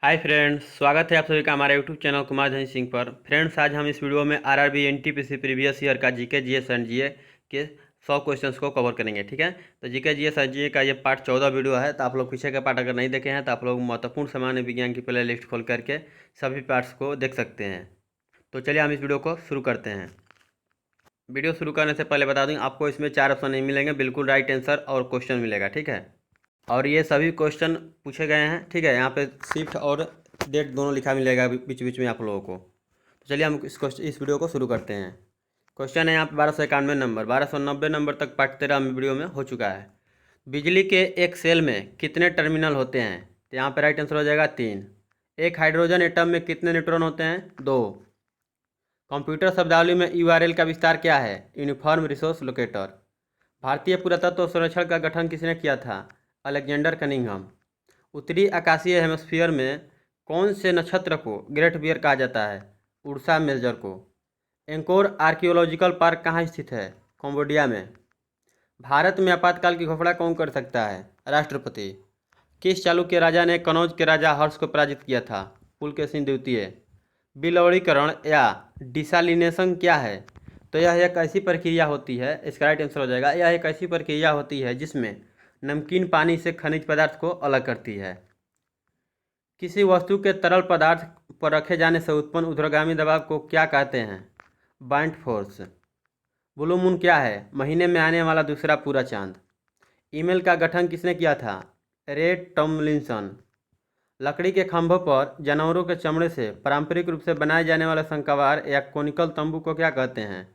Hi friends, स्वागत है आप सभी का हमारे यूट्यूब चैनल कुमार धनी सिंह पर। फ्रेंड्स, आज हम इस वीडियो में आरआरबी एनटीपीसी प्रीवियस ईयर का जीके जीएस एंड जीए के 100 क्वेश्चंस को कवर करेंगे। ठीक है, तो जीके जीएस एंड जीए का ये पार्ट 14 वीडियो है। तो आप लोग पीछे का पार्ट अगर नहीं देखे हैं तो आप लोग महत्वपूर्ण सामान्य विज्ञान की प्ले लिस्ट खोल करके सभी पार्ट्स को देख सकते हैं। तो चलिए हम इस वीडियो को शुरू करते हैं। वीडियो शुरू करने से पहले बता दूँ, आपको इसमें 4 ऑप्शन नहीं मिलेंगे, बिल्कुल राइट आंसर और क्वेश्चन मिलेगा। ठीक है, और ये सभी क्वेश्चन पूछे गए हैं। ठीक है, यहाँ पे शिफ्ट और डेट दोनों लिखा मिलेगा बीच बीच में आप लोगों को। तो चलिए हम इस वीडियो को शुरू करते हैं। क्वेश्चन है यहाँ पे 1291 नंबर, 1290 नंबर तक पार्ट 13 वीडियो में हो चुका है। बिजली के एक सेल में कितने टर्मिनल होते हैं? तो यहाँ पे राइट आंसर हो जाएगा 3। एक हाइड्रोजन एटम में कितने न्यूट्रॉन होते हैं? 2। कंप्यूटर शब्दावली में यूआरएल का विस्तार क्या है? Uniform resource locator. भारतीय पुरातत्व सर्वेक्षण का गठन किसने किया था? Alexander Cunningham. उत्तरी आकाशीय हेमस्फीयर में कौन से नक्षत्र को ग्रेट बियर कहा जाता है? उर्सा मेजर को। एंकोर आर्कियोलॉजिकल पार्क कहाँ स्थित है? कंबोडिया में। भारत में आपातकाल की घोषणा कौन कर सकता है? राष्ट्रपति। किस चालुक्य राजा ने कनौज के राजा हर्ष को पराजित किया था? पुलकेशिन द्वितीय। बिलवड़ीकरण या डिसालिनेशन क्या है? तो यह एक ऐसी प्रक्रिया होती है, इसका राइट आंसर हो जाएगा, यह एक ऐसी प्रक्रिया होती है जिसमें नमकीन पानी से खनिज पदार्थ को अलग करती है। किसी वस्तु के तरल पदार्थ पर रखे जाने से उत्पन्न ऊर्ध्वगामी दबाव को क्या कहते हैं? Bind force. ब्लू मून क्या है? महीने में आने वाला दूसरा पूरा चांद। ईमेल का गठन किसने किया था? रे टॉमलिंसन। लकड़ी के खंभों पर जानवरों के चमड़े से पारंपरिक रूप से बनाए जाने वाले शंक्वाकार या कोनिकल तंबू को क्या कहते हैं?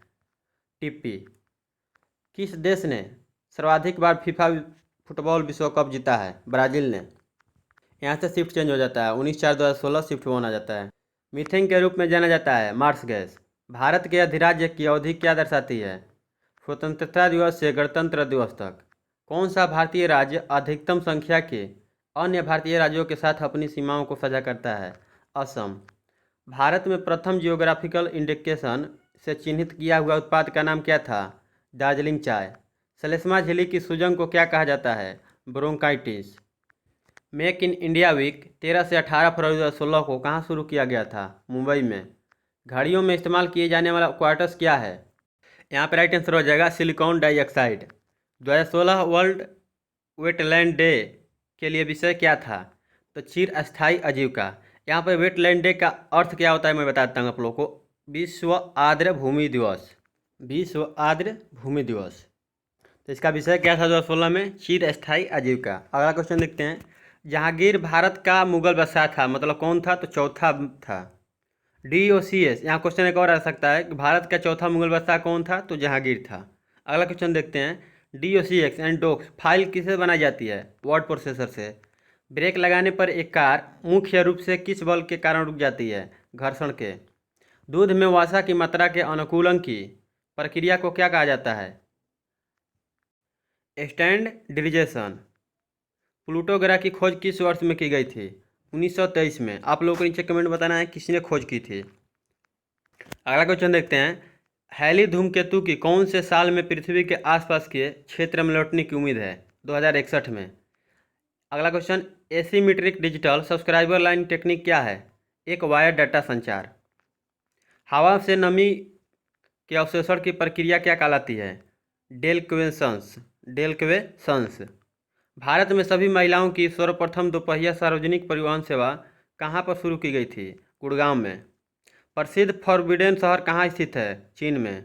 टिप्पी। किस देश ने सर्वाधिक बार फीफा फुटबॉल विश्व कप जीता है? ब्राज़ील ने। यहाँ से शिफ्ट चेंज हो जाता है, 19/4/2016 शिफ्ट 1 आ जाता है। मीथेन के रूप में जाना जाता है मार्स गैस। भारत के अधिराज्य की अवधि क्या दर्शाती है? स्वतंत्रता दिवस से गणतंत्र दिवस तक। कौन सा भारतीय राज्य अधिकतम संख्या के अन्य भारतीय राज्यों के साथ अपनी सीमाओं को साझा करता है? असम। भारत में प्रथम जियोग्राफिकल इंडिकेशन से चिन्हित किया हुआ उत्पाद का नाम क्या था? दार्जिलिंग चाय। श्लेष्मा झिल्ली की सूजन को क्या कहा जाता है? Bronchitis. Make in India week 13 से 18 फरवरी 2016 को कहाँ शुरू किया गया था? मुंबई में। घड़ियों में इस्तेमाल किए जाने वाला क्वार्टर्स क्या है? यहाँ पे राइट आंसर हो जाएगा silicon dioxide. 2016 world wetland day के लिए विषय क्या था? तो चिर अस्थायी आजीविका। यहाँ पर वेटलैंड डे का अर्थ क्या होता है मैं बताता हूँ आप लोगों को। विश्व आर्द्र भूमि दिवस। विश्व आर्द्र भूमि दिवस। तो इसका विषय क्या था 2016 में? चिर अस्थायी आजीविका। अगला क्वेश्चन देखते हैं। जहांगीर भारत का मुगल बादशाह था, मतलब कौन था? तो चौथा था। DOCS। यहाँ क्वेश्चन एक और आ सकता है कि भारत का चौथा मुगल बादशाह कौन था? तो जहांगीर था। अगला क्वेश्चन देखते हैं। DOCX एंड डॉक्स फाइल किससे बनाई जाती है? वर्ड प्रोसेसर से। ब्रेक लगाने पर एक कार मुख्य रूप से किस बल के कारण रुक जाती है? घर्षण के। दूध में वसा की मात्रा के अनुकूलन की प्रक्रिया को क्या कहा जाता है? स्टैंडर्डाइजेशन। प्लूटो ग्रह की खोज किस वर्ष में की गई थी? 1923 में। आप लोगों को नीचे कमेंट बताना है किसने खोज की थी। अगला क्वेश्चन देखते हैं। हैली धूमकेतु की कौन से साल में पृथ्वी के आसपास के क्षेत्र में लौटने की उम्मीद है? 2061 में। अगला question. Asymmetric digital subscriber line technique क्या है? एक वायर डाटा संचार। हवा से नमी के अवशोषण की प्रक्रिया क्या कहलाती है? डेलक्वेशंस। डेलक्वेशंस। भारत में सभी महिलाओं की सर्वप्रथम दोपहिया सार्वजनिक परिवहन सेवा कहाँ पर शुरू की गई थी? गुड़गांव में। प्रसिद्ध फॉरबिडेन शहर कहाँ स्थित है? चीन में।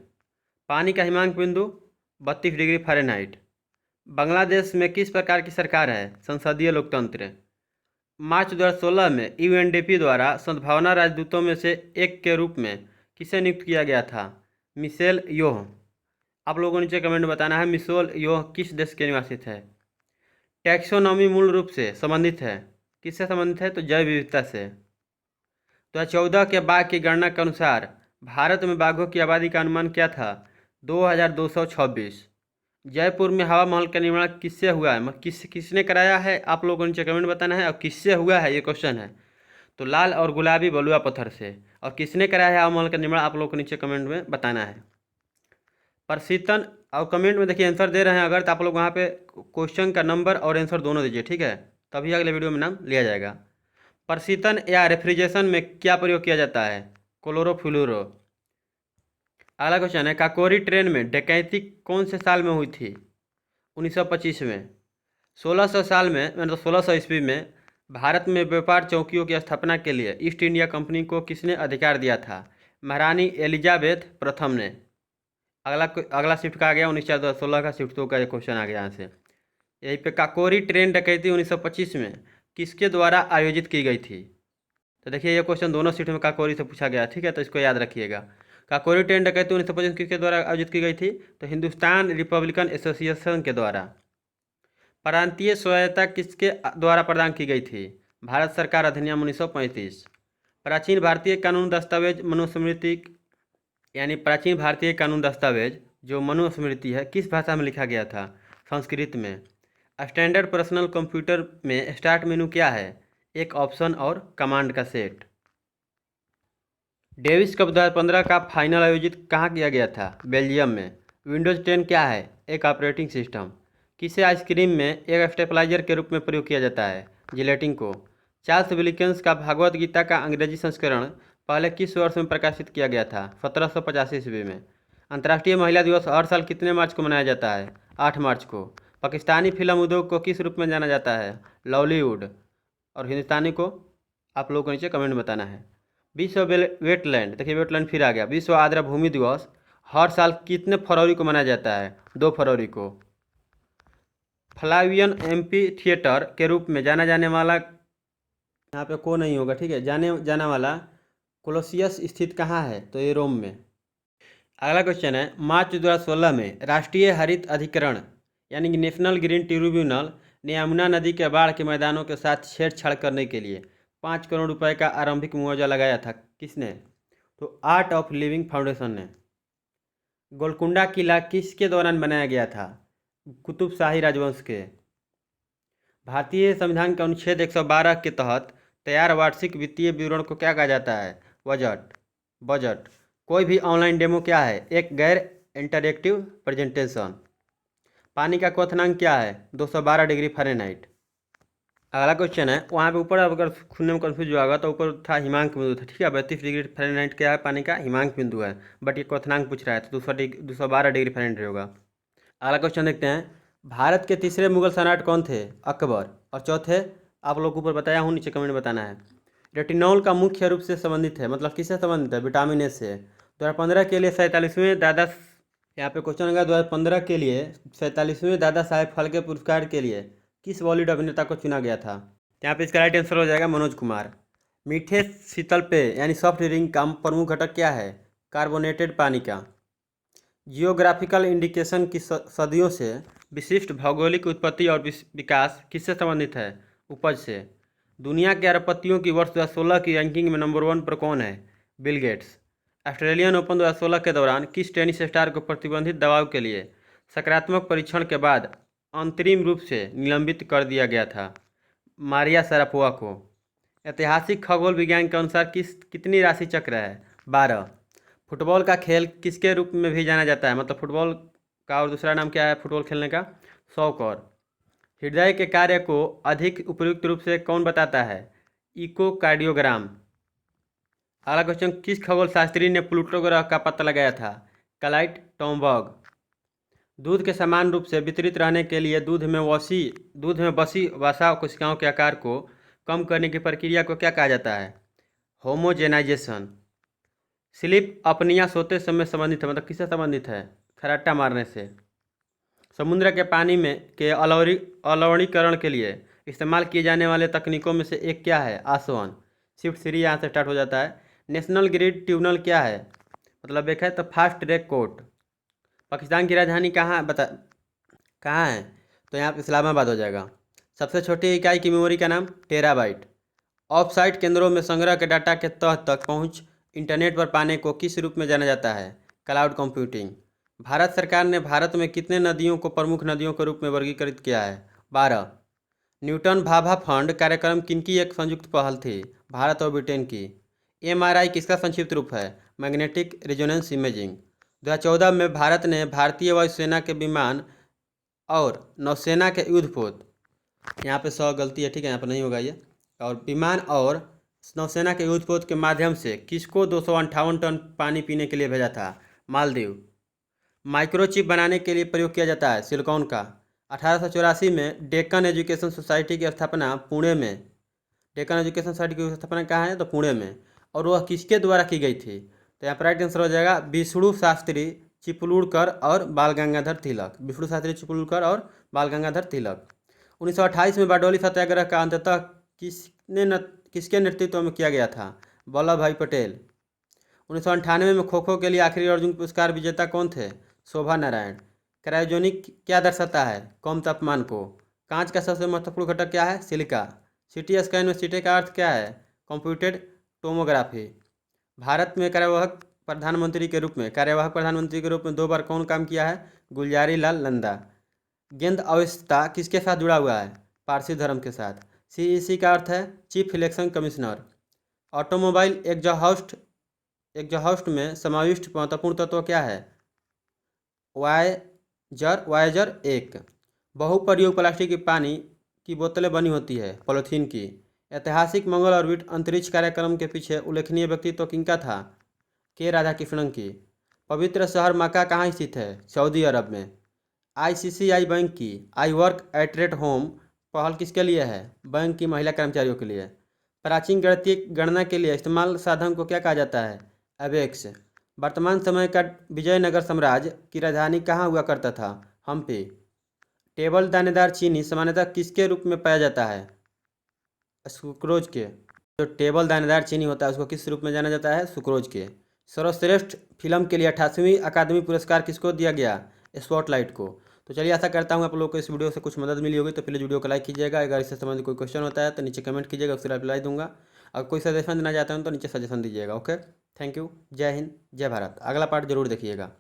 पानी का हिमांक बिंदु 32 डिग्री फ़ारेनहाइट। बांग्लादेश में किस प्रकार की सरकार है? संसदीय लोकतंत्र। मार्च 2016 में UNDP द्वारा सद्भावना राजदूतों में से एक के रूप में किसे नियुक्त किया गया था? मिशेल योह। आप लोगों को नीचे कमेंट बताना है मिशेल योह किस देश के निवासी थे। टैक्सोनॉमी मूल रूप से संबंधित है, किससे संबंधित है? तो जैव विविधता से। 2014 के बाघ की गणना के अनुसार भारत में बाघों की आबादी का अनुमान क्या था? 2226। जयपुर में हवा महल का निर्माण किससे हुआ है? किसने कराया है? आप लोगों को नीचे कमेंट बताना है। और किससे हुआ है ये क्वेश्चन है। तो लाल और गुलाबी बलुआ पत्थर से। और किसने कराया है हवा महल का निर्माण? आप लोगों को नीचे कमेंट में बताना है। प्रशीतन और कमेंट में देखिए आंसर दे रहे हैं अगर, तो आप लोग वहाँ पे क्वेश्चन का नंबर और आंसर दोनों दीजिए, ठीक है, तभी अगले वीडियो में नाम लिया जाएगा। प्रशीतन या रेफ्रिजरेशन में क्या प्रयोग किया जाता है? क्लोरोफ्लोरो। अगला क्वेश्चन है, काकोरी ट्रेन में डकैती कौन से साल में हुई थी? 1925 में। 1600 साल में मतलब 1600 ईस्वी में भारत में व्यापार चौकियों की स्थापना के लिए ईस्ट इंडिया कंपनी को किसने अधिकार दिया था? महारानी एलिजाबेथ प्रथम ने। अगला शिफ्ट का आ गया 1916 का शिफ्ट 2 का एक क्वेश्चन आ गया यहाँ से। यहीं पे काकोरी ट्रेन डकैती 1925 में किसके द्वारा आयोजित की गई थी? तो देखिए ये क्वेश्चन दोनों शिफ्ट में काकोरी से पूछा गया, ठीक है, तो इसको याद रखिएगा। काकोरी ट्रेन डकैती 1925 किसके द्वारा आयोजित की गई थी? तो हिंदुस्तान रिपब्लिकन एसोसिएशन के द्वारा। प्रांतीय स्वायत्तता किसके द्वारा प्रदान की गई थी? भारत सरकार अधिनियम 1935। प्राचीन भारतीय कानून दस्तावेज मनुस्मृति यानी प्राचीन भारतीय कानून दस्तावेज जो मनुस्मृति है किस भाषा में लिखा गया था? संस्कृत में। स्टैंडर्ड पर्सनल कंप्यूटर में स्टार्ट मेनू क्या है? एक ऑप्शन और कमांड का सेट। डेविस कप 2015 का फाइनल आयोजित कहाँ किया गया था? बेल्जियम में। विंडोज 10 क्या है? एक ऑपरेटिंग सिस्टम। किसे आइसक्रीम में एक स्टेबलाइजर के रूप में प्रयोग किया जाता है? जिलेटिन को। चार्ल्स विलिकन्स का भागवत गीता का अंग्रेजी संस्करण पहले किस वर्ष में प्रकाशित किया गया था? 1785 ईस्वी में। अंतर्राष्ट्रीय महिला दिवस हर साल कितने मार्च को मनाया जाता है? 8 मार्च को। पाकिस्तानी फिल्म उद्योग को किस रूप में जाना जाता है? लॉलीवुड। और हिंदुस्तानी को आप लोगों को नीचे कमेंट में बताना है। विश्व वेटलैंड, देखिए वेटलैंड फिर आ गया। विश्व आर्द्र भूमि दिवस हर साल कितने फरवरी को मनाया जाता है? 2 फरवरी को। फ्लावियन एम्पी थिएटर के रूप में जाना जाने वाला, यहाँ पे को नहीं होगा, ठीक है, जाना वाला कोलोसियस स्थित कहाँ है? तो ये रोम में। अगला क्वेश्चन है, मार्च 2016 में राष्ट्रीय हरित अधिकरण यानी कि नेशनल ग्रीन ट्रिब्यूनल ने यमुना नदी के बाढ़ के मैदानों के साथ छेड़छाड़ करने के लिए 5 करोड़ रुपए का आरंभिक मुआवजा लगाया था। किसने? तो आर्ट ऑफ लिविंग फाउंडेशन ने। गोलकुंडा किला किसके दौरान बनाया गया था? कुतुब शाही राजवंश के। भारतीय संविधान के अनुच्छेद 112 के तहत तैयार वार्षिक वित्तीय विवरण को क्या कहा जाता है? बजट। कोई भी ऑनलाइन डेमो क्या है? एक गैर इंटरैक्टिव प्रेजेंटेशन। पानी का क्वथनांक क्या है? 212 डिग्री फ़ारेनहाइट। अगला क्वेश्चन है, वहाँ पे ऊपर अगर सुनने में कन्फ्यूज होगा तो ऊपर था हिमांक बिंदु था, ठीक है, 32 डिग्री फ़ारेनहाइट क्या है? पानी का हिमांक बिंदु है, बट ये क्वथनांक पूछ रहा है तो 212 डिग्री फ़ारेनहाइट होगा। अगला क्वेश्चन देखते हैं, भारत के तीसरे मुगल सम्राट कौन थे? अकबर। और चौथे आप लोग ऊपर बताया हूँ, नीचे कमेंट में बताना है। रेटिनॉल का मुख्य रूप से संबंधित है, मतलब किससे संबंधित है? विटामिन ए से। 2015 के लिए 47वें दादा, यहाँ पे क्वेश्चन होगा 2015 के लिए 47वें दादा साहेब फाल्के पुरस्कार के लिए किस बॉलीवुड अभिनेता को चुना गया था? यहाँ पे इसका राइट आंसर हो जाएगा मनोज कुमार। मीठे शीतल पेय यानी सॉफ्ट ड्रिंक का प्रमुख घटक क्या है? कार्बोनेटेड पानी का। जियोग्राफिकल इंडिकेशन की सदियों से विशिष्ट भौगोलिक उत्पत्ति और विकास किससे संबंधित है? उपज से। दुनिया के अरबपतियों की वर्ष 2016 की रैंकिंग में नंबर 1 पर कौन है? Bill Gates. ऑस्ट्रेलियन ओपन 2016 के दौरान किस टेनिस स्टार को प्रतिबंधित दबाव के लिए सकारात्मक परीक्षण के बाद अंतरिम रूप से निलंबित कर दिया गया था? मारिया शरापोवा को। ऐतिहासिक खगोल विज्ञान के अनुसार कितनी राशि चक्र है? 12। फुटबॉल का खेल किसके रूप में भी जाना जाता है? मतलब फुटबॉल का और दूसरा नाम क्या है फुटबॉल खेलने का? सॉकर। हृदय के कार्य को अधिक उपयुक्त रूप से कौन बताता है? इकोकार्डियोग्राम। अगला क्वेश्चन, किस खगोल शास्त्री ने प्लूटो ग्रह का पता लगाया था? क्लाइट टॉमबर्ग। दूध के समान रूप से वितरित रहने के लिए दूध में बसी वसा कोशिकाओं के आकार को कम करने की प्रक्रिया को क्या कहा जाता है? होमोजेनाइजेशन। स्लीप अपनिया सोते समय संबंधित है, मतलब किससे संबंधित है? खर्राटा मारने से। समुद्र के पानी में के अलवणीकरण के लिए इस्तेमाल किए जाने वाले तकनीकों में से एक क्या है? आसवन। शिफ्ट 3 यहाँ से स्टार्ट हो जाता है। नेशनल ग्रिड ट्रिब्यूनल क्या है? मतलब एक है तो फास्ट ट्रैक कोर्ट। पाकिस्तान की राजधानी कहाँ है? तो यहाँ पर इस्लामाबाद हो जाएगा। सबसे छोटी इकाई की मेमोरी का नाम? टेराबाइट। ऑफ साइट केंद्रों में संग्रह के डाटा के तह तक पहुँच इंटरनेट पर पाने को किस रूप में जाना जाता है? Cloud computing. भारत सरकार ने भारत में कितने नदियों को प्रमुख नदियों के रूप में वर्गीकृत किया है? 12। न्यूटन भाभा फंड कार्यक्रम किनकी एक संयुक्त पहल थी? भारत और ब्रिटेन की। MRI किसका संक्षिप्त रूप है? Magnetic resonance imaging. 2014 में भारत ने भारतीय वायुसेना के विमान और नौसेना के युद्धपोत, यहाँ पे 100 गलती है, ठीक है, यहाँ पर नहीं होगा ये, और विमान और नौसेना के युद्धपोत के माध्यम से किसको 258 टन पानी पीने के लिए भेजा था? मालदीव। माइक्रोचिप बनाने के लिए प्रयोग किया जाता है सिलिकॉन का। 1884 में डेक्कन एजुकेशन सोसाइटी की स्थापना पुणे में, डेक्कन एजुकेशन सोसाइटी की स्थापना कहाँ है? तो पुणे में। और वह किसके द्वारा की गई थी? तो यहाँ पर राइट आंसर हो जाएगा विष्णु शास्त्री चिपलूणकर और बाल गंगाधर तिलक। विष्णु शास्त्री चिपलूणकर और बाल गंगाधर तिलक। 1928 में बारडोली सत्याग्रह का अंततः किसके नेतृत्व में किया गया था? वल्लभ भाई पटेल। 1998 में खो खो के लिए आखिरी अर्जुन पुरस्कार विजेता कौन थे? शोभा नारायण। क्रायोजेनिक क्या दर्शाता है? कम तापमान को। कांच का सबसे महत्वपूर्ण घटक क्या है? सिलिका। सीटी स्कैन में सीटी का अर्थ क्या है? Computed tomography. भारत में कार्यवाहक प्रधानमंत्री के रूप में 2 बार कौन काम किया है? गुलजारी लाल नंदा। गेंद अवस्था किसके साथ जुड़ा हुआ है? पारसी धर्म के साथ। सीईसी का अर्थ है chief election commissioner. Automobile exhaust में समाविष्ट महत्वपूर्ण तत्व क्या है? वायजर 1। बहुप्रयोग प्लास्टिक की पानी की बोतलें बनी होती है पॉलीथीन की। ऐतिहासिक मंगल ऑर्बिट अंतरिक्ष कार्यक्रम के पीछे उल्लेखनीय व्यक्तित्व किनका था? के राधाकृष्णन की। पवित्र शहर मक्का कहाँ स्थित है? सऊदी अरब में। आईसीसीआई बैंक की आई वर्क एट होम पहल किसके लिए है? बैंक की महिला कर्मचारियों के लिए। प्राचीन गणितीय गणना के लिए इस्तेमाल साधन को क्या कहा जाता है? एबेक्स। वर्तमान समय का विजयनगर साम्राज्य की राजधानी कहाँ हुआ करता था? हम्पी। टेबल दानेदार चीनी सामान्यतः किसके रूप में पाया जाता है? सुक्रोज के। जो टेबल दानेदार चीनी होता है उसको किस रूप में जाना जाता है? सुक्रोज के। सर्वश्रेष्ठ फिल्म के लिए 88वीं अकादमी पुरस्कार किसको दिया गया? स्पॉटलाइट को। तो चलिए आशा करता हूँ आप लोगों को इस वीडियो से कुछ मदद मिली होगी। तो प्लीज़ वीडियो को लाइक कीजिएगा। अगर इससे संबंधित कोई क्वेश्चन होता है तो नीचे कमेंट कीजिएगा, उससे रिप्लाई दूंगा। अगर कोई सजेशन देना चाहते हैं तो नीचे सजेशन दीजिएगा। Okay, thank you. जय हिंद, जय भारत। अगला पार्ट जरूर देखिएगा।